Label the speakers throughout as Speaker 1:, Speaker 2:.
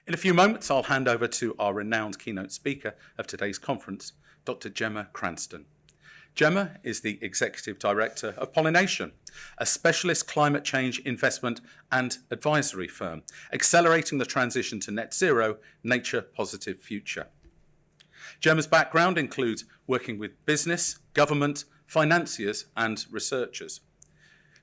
Speaker 1: In a few moments, I'll hand over to our renowned keynote speaker of today's conference, Dr. Gemmma Cranston. Gemma is the Executive Director of Pollination, a specialist climate change investment and advisory firm, accelerating the transition to net zero, nature-positive future. Gemma's background includes working with business, government, financiers, and researchers.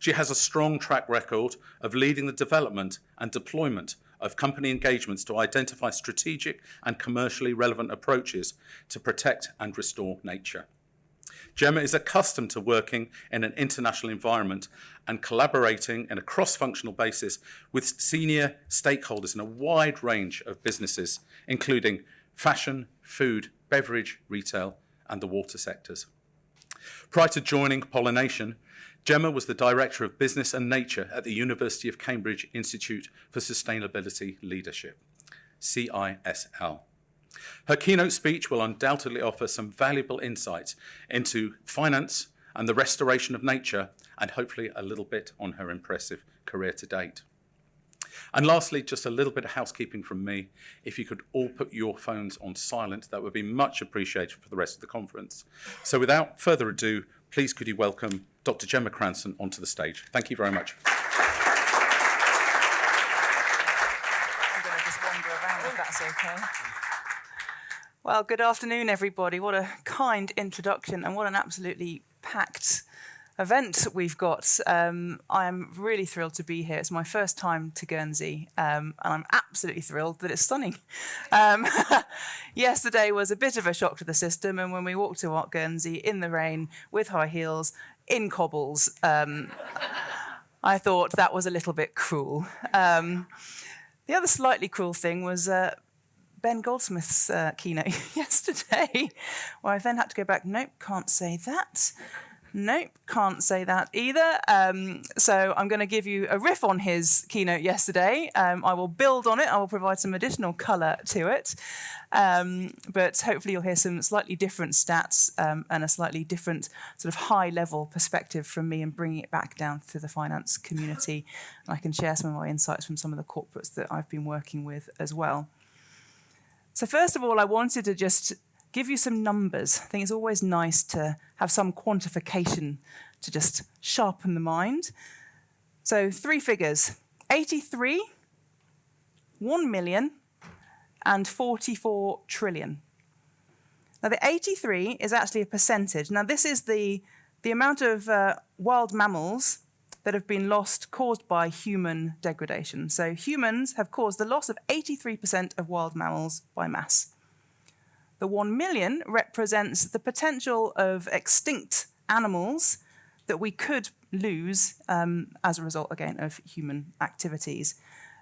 Speaker 1: She has a strong track record of leading the development and deployment of company engagements to identify strategic and commercially relevant approaches to protect and restore nature. Gemma is accustomed to working in an international environment and collaborating on a cross-functional basis with senior stakeholders in a wide range of businesses, including fashion, food, beverage, retail, and the water sectors. Prior to joining Pollination, Gemma was the Director of Business and Nature at the University of Cambridge Institute for Sustainability Leadership, CISL. Her keynote speech will undoubtedly offer some valuable insights into finance and the restoration of nature, and hopefully a little bit on her impressive career to date. And lastly, just a little bit of housekeeping from me. If you could all put your phones on silent, that would be much appreciated for the rest of the conference. So without further ado, please could you welcome Dr. Gemmma Cranston onto the stage. Thank you very much.
Speaker 2: I'm going to just wander around if that's okay. Well, good afternoon, everybody. What a kind introduction and what an absolutely packed event we've got. I'm really thrilled to be here. It's my first time to Guernsey, and I'm absolutely thrilled that it's stunning. Yesterday was a bit of a shock to the system, and when we walked to Guernsey in the rain with high heels, in cobbles, I thought that was a little bit cruel. The other slightly cruel thing was Ben Goldsmith's keynote yesterday, where I then had to go back, nope, can't say that. Nope, can't say that either. So I'm going to give you a riff on his keynote yesterday. I will build on it. I will provide some additional colour to it. But hopefully you'll hear some slightly different stats and a slightly different sort of high-level perspective from me and bringing it back down to the finance community. And I can share some of my insights from some of the corporates that I've been working with as well. So first of all, I wanted to just give you some numbers. I think it's always nice to have some quantification to just sharpen the mind. So 3 figures, 83, 1 million, and 44 trillion. Now the 83 is actually a percentage. Now this is the amount of wild mammals that have been lost caused by human degradation. So humans have caused the loss of 83% of wild mammals by mass. The 1 million represents the potential of extinct animals that we could lose as a result, again, of human activities.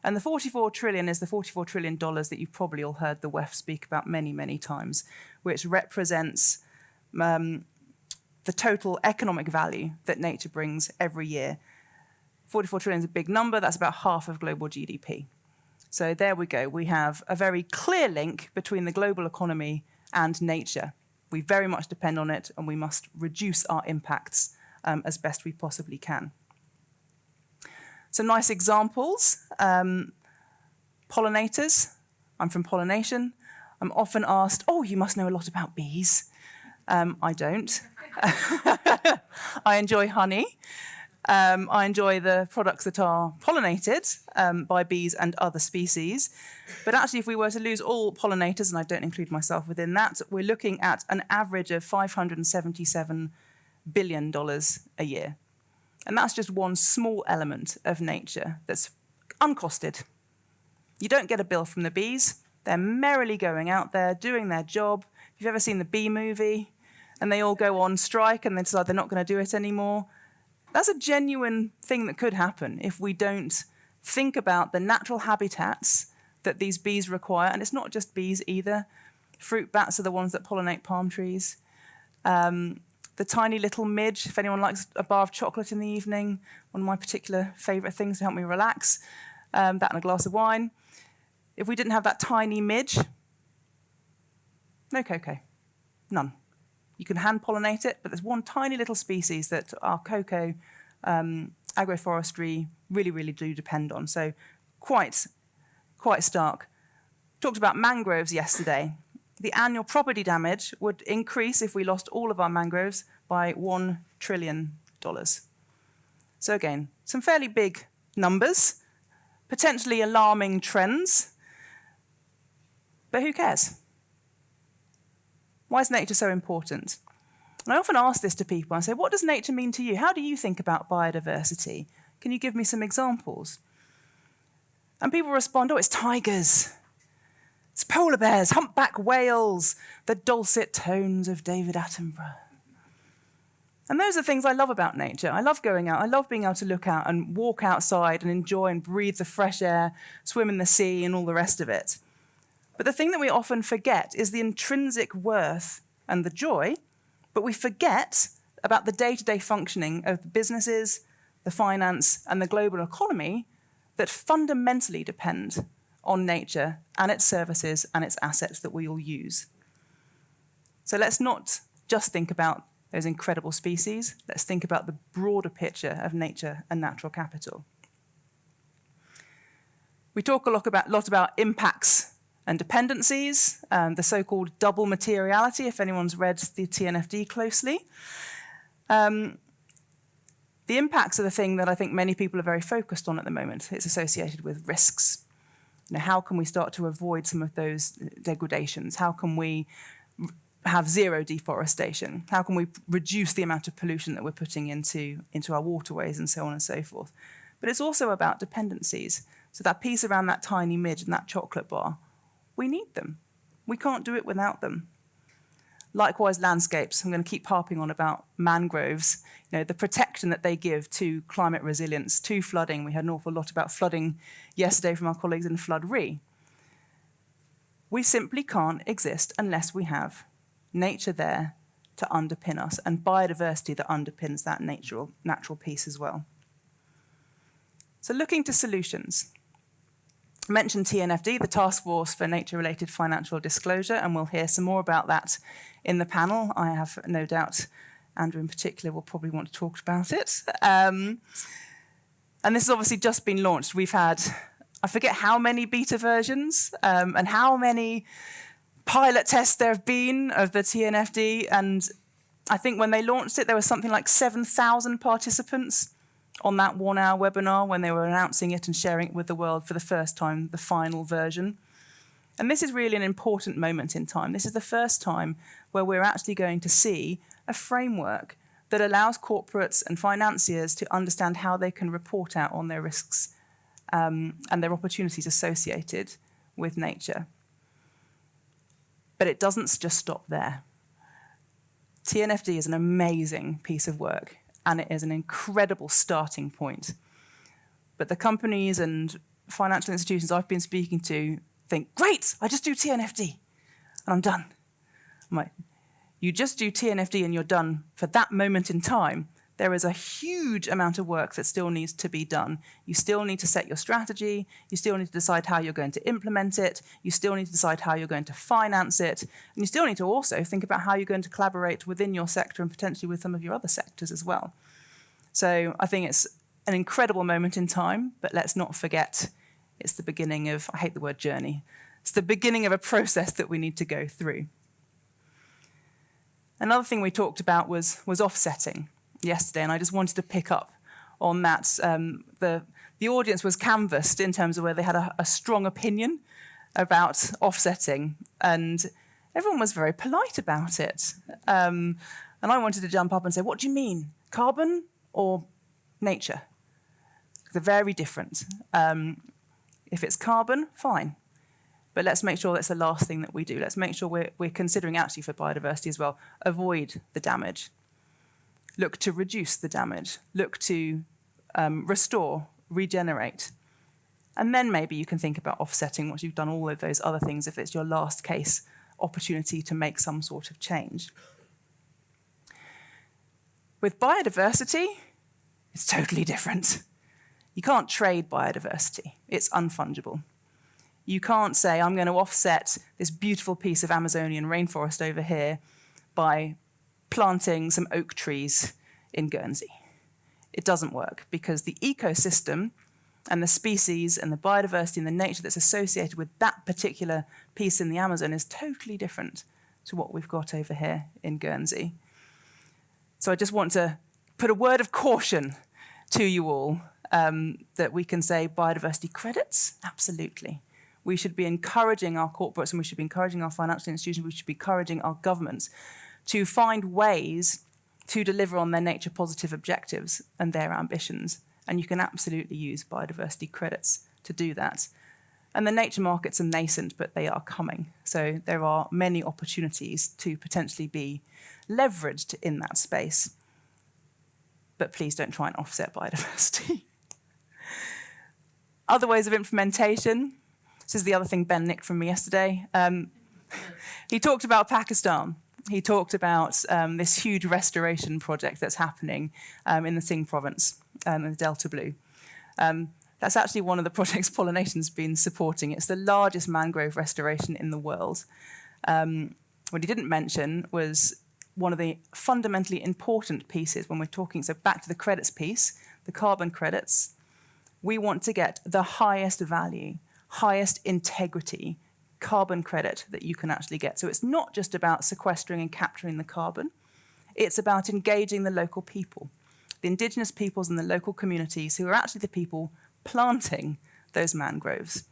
Speaker 2: And the 44 trillion is the $44 trillion that you've probably all heard the WEF speak about many, many times, which represents the total economic value that nature brings every year. 44 trillion is a big number. That's about half of global GDP. So there we go. We have a very clear link between the global economy and nature. We very much depend on it, and we must reduce our impacts as best we possibly can. Some nice examples. Pollinators. I'm from Pollination. I'm often asked, oh, you must know a lot about bees. I don't. I enjoy honey. I enjoy the products that are pollinated by bees and other species. But actually, if we were to lose all pollinators, and I don't include myself within that, we're looking at an average of $577 billion a year. And that's just one small element of nature that's uncosted. You don't get a bill from the bees. They're merrily going out there, doing their job. If you've ever seen the Bee Movie, and they all go on strike and they decide they're not going to do it anymore, that's a genuine thing that could happen if we don't think about the natural habitats that these bees require. And it's not just bees either. Fruit bats are the ones that pollinate palm trees. The tiny little midge, if anyone likes a bar of chocolate in the evening, one of my particular favourite things to help me relax, that and a glass of wine. If we didn't have that tiny midge, no cocoa, none. You can hand pollinate it, but there's one tiny little species that our cocoa agroforestry really, really do depend on. So quite stark. Talked about mangroves yesterday. The annual property damage would increase if we lost all of our mangroves by $1 trillion. So again, some fairly big numbers, potentially alarming trends, but who cares? Why is nature so important? And I often ask this to people. I say, what does nature mean to you? How do you think about biodiversity? Can you give me some examples? And people respond, oh, it's tigers, it's polar bears, humpback whales, the dulcet tones of David Attenborough. And those are things I love about nature. I love going out. I love being able to look out and walk outside and enjoy and breathe the fresh air, swim in the sea and all the rest of it. But the thing that we often forget is the intrinsic worth and the joy, but we forget about the day-to-day functioning of the businesses, the finance, and the global economy that fundamentally depend on nature and its services and its assets that we all use. So let's not just think about those incredible species. Let's think about the broader picture of nature and natural capital. We talk a lot about impacts and dependencies, the so-called double materiality, if anyone's read the TNFD closely. The impacts are the thing that I think many people are very focused on at the moment. It's associated with risks. How can we start to avoid some of those degradations? How can we have zero deforestation? How can we reduce the amount of pollution that we're putting into our waterways and so on and so forth? But it's also about dependencies. So that piece around that tiny midge and that chocolate bar, we need them. We can't do it without them. Likewise, landscapes. I'm going to keep harping on about mangroves. The protection that they give to climate resilience, to flooding. We had an awful lot about flooding yesterday from our colleagues in Flood Re. We simply can't exist unless we have nature there to underpin us, and biodiversity that underpins that natural piece as well. So looking to solutions. I mentioned TNFD, the Task Force for Nature-Related Financial Disclosure, and we'll hear some more about that in the panel. I have no doubt Andrew in particular will probably want to talk about it. And this has obviously just been launched. We've had, I forget how many beta versions and how many pilot tests there have been of the TNFD. And I think when they launched it, there was something like 7,000 participants on that 1-hour webinar when they were announcing it and sharing it with the world for the first time, the final version. And this is really an important moment in time. This is the first time where we're actually going to see a framework that allows corporates and financiers to understand how they can report out on their risks and their opportunities associated with nature. But it doesn't just stop there. TNFD is an amazing piece of work, and it is an incredible starting point. But the companies and financial institutions I've been speaking to think, great, I just do TNFD, and I'm done. I'm like, you just do TNFD and you're done for that moment in time. There is a huge amount of work that still needs to be done. You still need to set your strategy. You still need to decide how you're going to implement it. You still need to decide how you're going to finance it. And you still need to also think about how you're going to collaborate within your sector and potentially with some of your other sectors as well. So I think it's an incredible moment in time, but let's not forget it's the beginning of, I hate the word journey, it's the beginning of a process that we need to go through. Another thing we talked about was offsetting yesterday, and I just wanted to pick up on that. The audience was canvassed in terms of where they had a strong opinion about offsetting, and everyone was very polite about it. And I wanted to jump up and say, what do you mean, carbon or nature? They're very different. If it's carbon, fine. But let's make sure that's the last thing that we do. Let's make sure we're considering actually for biodiversity as well, avoid the damage. Look to reduce the damage. Look to restore, regenerate. And then maybe you can think about offsetting once you've done all of those other things if it's your last case opportunity to make some sort of change. With biodiversity, it's totally different. You can't trade biodiversity. It's unfungible. You can't say, I'm going to offset this beautiful piece of Amazonian rainforest over here by planting some oak trees in Guernsey. It doesn't work because the ecosystem And the species and the biodiversity and the nature that's associated with that particular piece in the Amazon is totally different to what we've got over here in Guernsey. So I just want to put a word of caution to you all, that we can say biodiversity credits, absolutely. We should be encouraging our corporates and we should be encouraging our financial institutions, we should be encouraging our governments to find ways to deliver on their nature positive objectives and their ambitions. And you can absolutely use biodiversity credits to do that. And the nature markets are nascent, but they are coming. So there are many opportunities to potentially be leveraged in that space. But please don't try and offset biodiversity. Other ways of implementation. This is the other thing Ben nicked from me yesterday. He talked about Pakistan. He talked about this huge restoration project that's happening in the Singh province, in the Delta Blue. That's actually one of the projects Pollination's been supporting. It's the largest mangrove restoration in the world. What he didn't mention was one of the fundamentally important pieces when we're talking, so back to the credits piece, the carbon credits, we want to get the highest value, highest integrity carbon credit that you can actually get. So it's not just about sequestering and capturing the carbon, it's about engaging the local people, the indigenous peoples and the local communities who are actually the people planting those mangroves.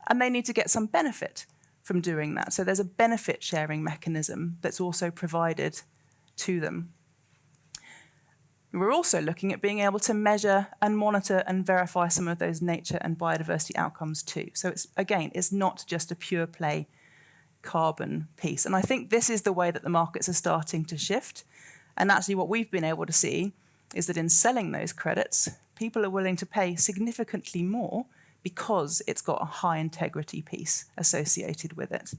Speaker 2: And they need to get some benefit from doing that. So there's a benefit sharing mechanism that's also provided to them. We're also looking at being able to measure and monitor and verify some of those nature and biodiversity outcomes too. So it's not just a pure play carbon piece. And I think this is the way that the markets are starting to shift. And actually what we've been able to see is that in selling those credits, people are willing to pay significantly more because it's got a high integrity piece associated with it.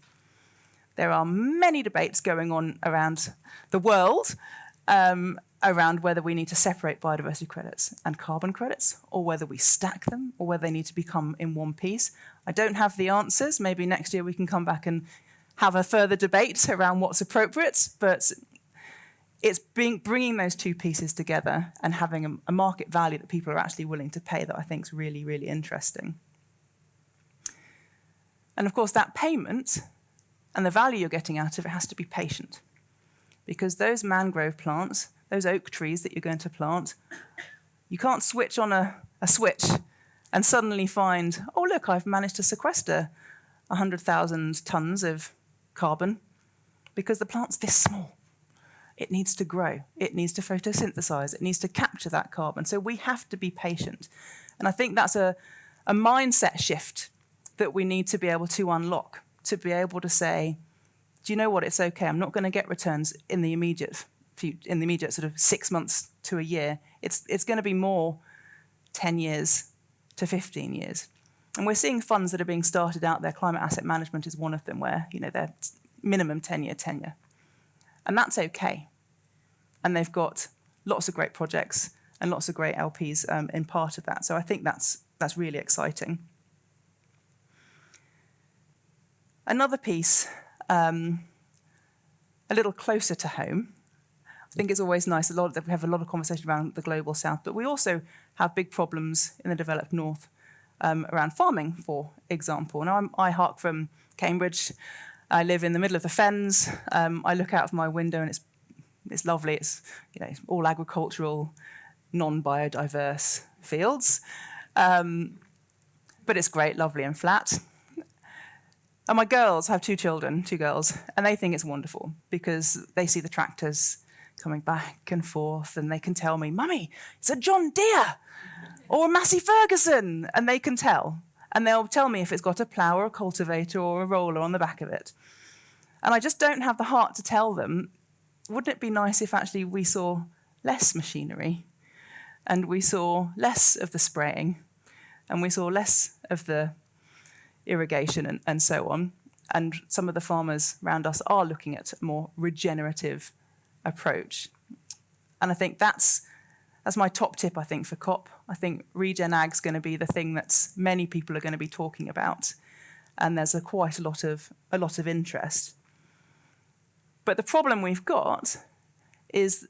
Speaker 2: There are many debates going on around the world around whether we need to separate biodiversity credits and carbon credits, or whether we stack them, or whether they need to become in one piece. I don't have the answers. Maybe next year we can come back and have a further debate around what's appropriate, but it's bringing those two pieces together and having a market value that people are actually willing to pay that I think is really, really interesting. And of course, that payment and the value you're getting out of it has to be patient, because those mangrove plants, those oak trees that you're going to plant, you can't switch on a switch and suddenly find, oh, look, I've managed to sequester 100,000 tons of carbon, because the plant's this small. It needs to grow. It needs to photosynthesize. It needs to capture that carbon. So we have to be patient. And I think that's a mindset shift that we need to be able to unlock, to be able to say, do you know what, it's okay. I'm not going to get returns in the immediate sort of 6 months to a year. It's going to be more 10 years to 15 years. And we're seeing funds that are being started out there. Climate asset management is one of them, where they're minimum 10-year tenure. And that's okay. And they've got lots of great projects and lots of great LPs in part of that. So I think that's really exciting. Another piece, a little closer to home. I think it's always nice. We have a lot of conversation around the global south, but we also have big problems in the developed north around farming, for example. Now, I hark from Cambridge. I live in the middle of the fens. I look out of my window and it's lovely. It's all agricultural, non-biodiverse fields, but it's great, lovely and flat. And my girls, I have two girls, and they think it's wonderful because they see the tractors coming back and forth, and they can tell me, "Mummy, it's a John Deere or a Massey Ferguson," and they can tell. And they'll tell me if it's got a plough or a cultivator or a roller on the back of it. And I just don't have the heart to tell them, wouldn't it be nice if actually we saw less machinery, and we saw less of the spraying, and we saw less of the irrigation and so on. And some of the farmers around us are looking at a more regenerative approach. And I think that's my top tip, I think, for COP. I think regen ag's going to be the thing that many people are going to be talking about. And there's quite a lot of interest. But the problem we've got is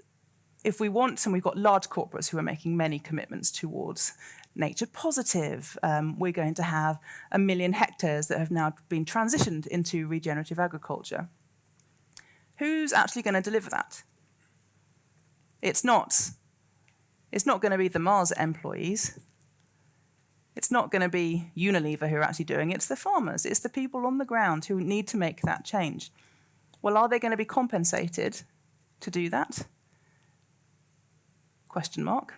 Speaker 2: if we want, and we've got large corporates who are making many commitments towards nature positive, we're going to have 1 million hectares that have now been transitioned into regenerative agriculture. Who's actually going to deliver that? It's not going to be the Mars employees. It's not going to be Unilever who are actually doing it. It's the farmers. It's the people on the ground who need to make that change. Well, are they going to be compensated to do that? Question mark.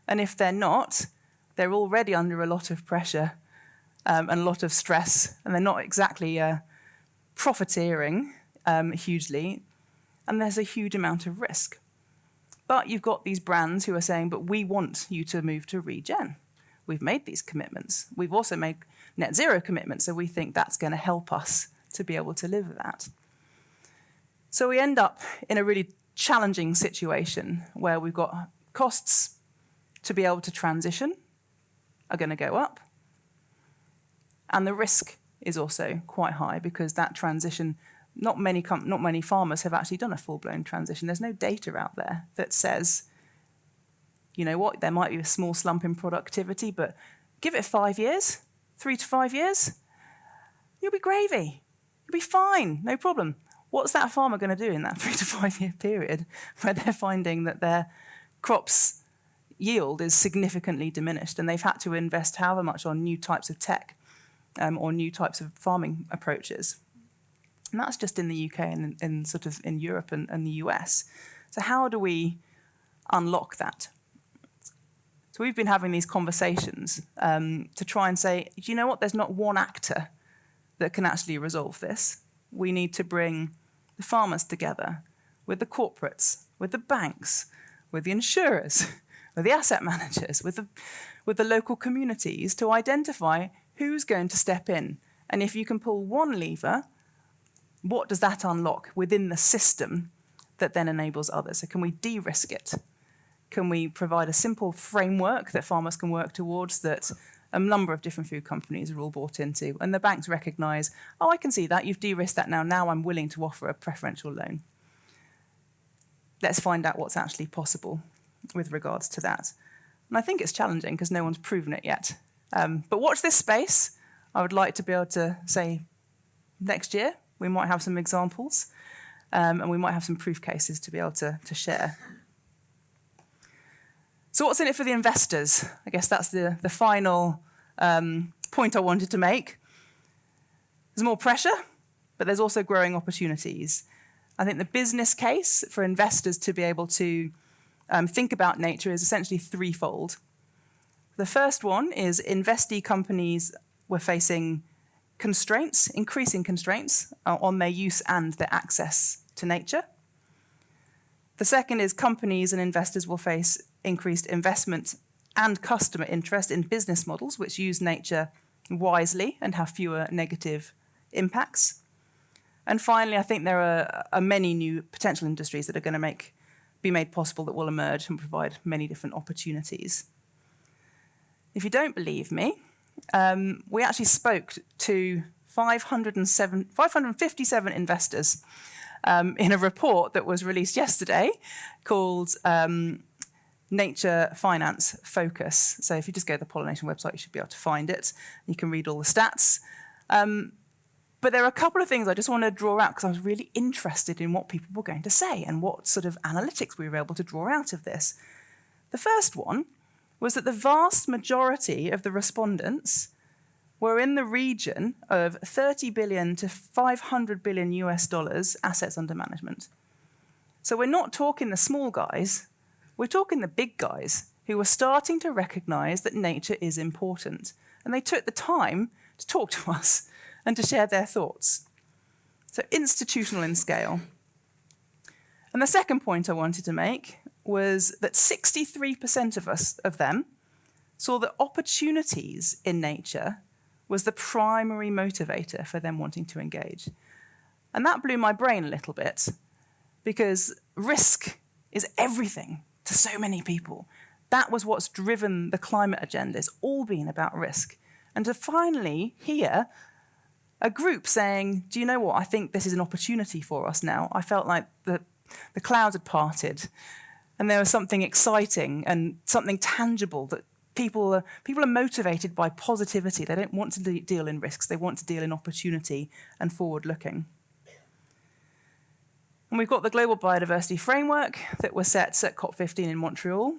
Speaker 2: And if they're not, they're already under a lot of pressure and a lot of stress, and they're not exactly profiteering hugely, and there's a huge amount of risk. But you've got these brands who are saying, but we want you to move to regen. We've made these commitments. We've also made net zero commitments, so we think that's going to help us to be able to live with that. So we end up in a really challenging situation where we've got costs to be able to transition are going to go up, and the risk is also quite high because that transition, not many farmers have actually done a full-blown transition. There's no data out there that says, you know what, there might be a small slump in productivity, but give it 5 years, 3 to 5 years, you'll be gravy. You'll be fine, no problem. What's that farmer going to do in that 3 to 5 year period where they're finding that their crops yield is significantly diminished and they've had to invest however much on new types of tech or new types of farming approaches? And that's just in the UK and in Europe and the US. So how do we unlock that? So we've been having these conversations to try and say, do you know what? There's not one actor that can actually resolve this. We need to bring the farmers together with the corporates, with the banks, with the insurers, with the asset managers, with the local communities to identify who's going to step in. And if you can pull one lever, what does that unlock within the system that then enables others? So can we de-risk it? Can we provide a simple framework that farmers can work towards that a number of different food companies are all bought into? And the banks recognise, oh, I can see that, you've de-risked that now, now I'm willing to offer a preferential loan. Let's find out what's actually possible with regards to that. And I think it's challenging because no one's proven it yet. But watch this space. I would like to be able to say next year we might have some examples and we might have some proof cases to be able to share. So what's in it for the investors? I guess that's the final point I wanted to make. There's more pressure, but there's also growing opportunities. I think the business case for investors to be able to think about nature is essentially threefold. The first one is investee companies were facing constraints, increasing constraints on their use and their access to nature. The second is companies and investors will face increased investment and customer interest in business models which use nature wisely and have fewer negative impacts. And finally, I think there are many new potential industries that are going to be made possible that will emerge and provide many different opportunities. If you don't believe me, we actually spoke to 557 investors in a report that was released yesterday called Nature Finance Focus. So if you just go to the Pollination website, you should be able to find it. You can read all the stats. But there are a couple of things I just want to draw out because I was really interested in what people were going to say and what sort of analytics we were able to draw out of this. The first one was that the vast majority of the respondents were in the region of 30 billion to 500 billion US dollars assets under management. So we're not talking the small guys, we're talking the big guys who were starting to recognize that nature is important. And they took the time to talk to us and to share their thoughts. So institutional in scale. And the second point I wanted to make was that 63% of them saw that opportunities in nature was the primary motivator for them wanting to engage. And that blew my brain a little bit because risk is everything to so many people. That was what's driven the climate agenda. It's all been about risk. And to finally hear a group saying, do you know what, I think this is an opportunity for us now. I felt like the clouds had parted And there was something exciting and something tangible that people are motivated by positivity. They don't want to deal in risks. They want to deal in opportunity and forward-looking. And we've got the Global Biodiversity Framework that was set at COP15 in Montreal.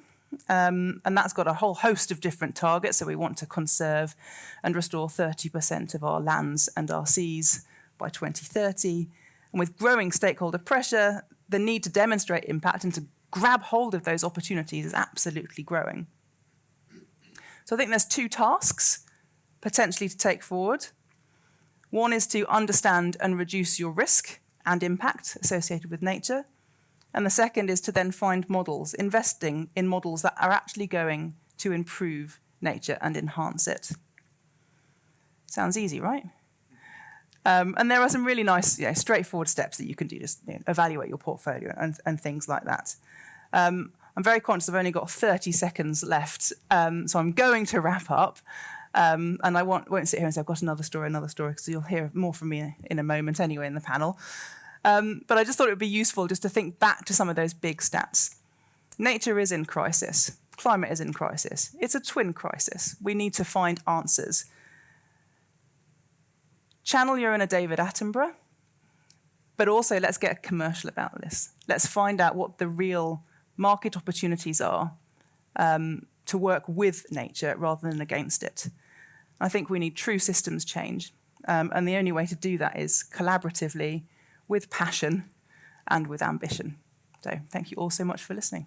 Speaker 2: And that's got a whole host of different targets. So we want to conserve and restore 30% of our lands and our seas by 2030. And with growing stakeholder pressure, the need to demonstrate impact and to grab hold of those opportunities is absolutely growing. So I think there's two tasks potentially to take forward. One is to understand and reduce your risk and impact associated with nature. And the second is to then find models, investing in models that are actually going to improve nature and enhance it. Sounds easy, right? And there are some really nice, straightforward steps that you can do to evaluate your portfolio and things like that. I'm very conscious I've only got 30 seconds left, so I'm going to wrap up. And I won't sit here and say I've got another story, because you'll hear more from me in a moment anyway in the panel. But I just thought it would be useful just to think back to some of those big stats. Nature is in crisis. Climate is in crisis. It's a twin crisis. We need to find answers. Channel your inner David Attenborough, but also let's get commercial about this. Let's find out what the real market opportunities are to work with nature rather than against it. I think we need true systems change. And the only way to do that is collaboratively, with passion and with ambition. So thank you all so much for listening.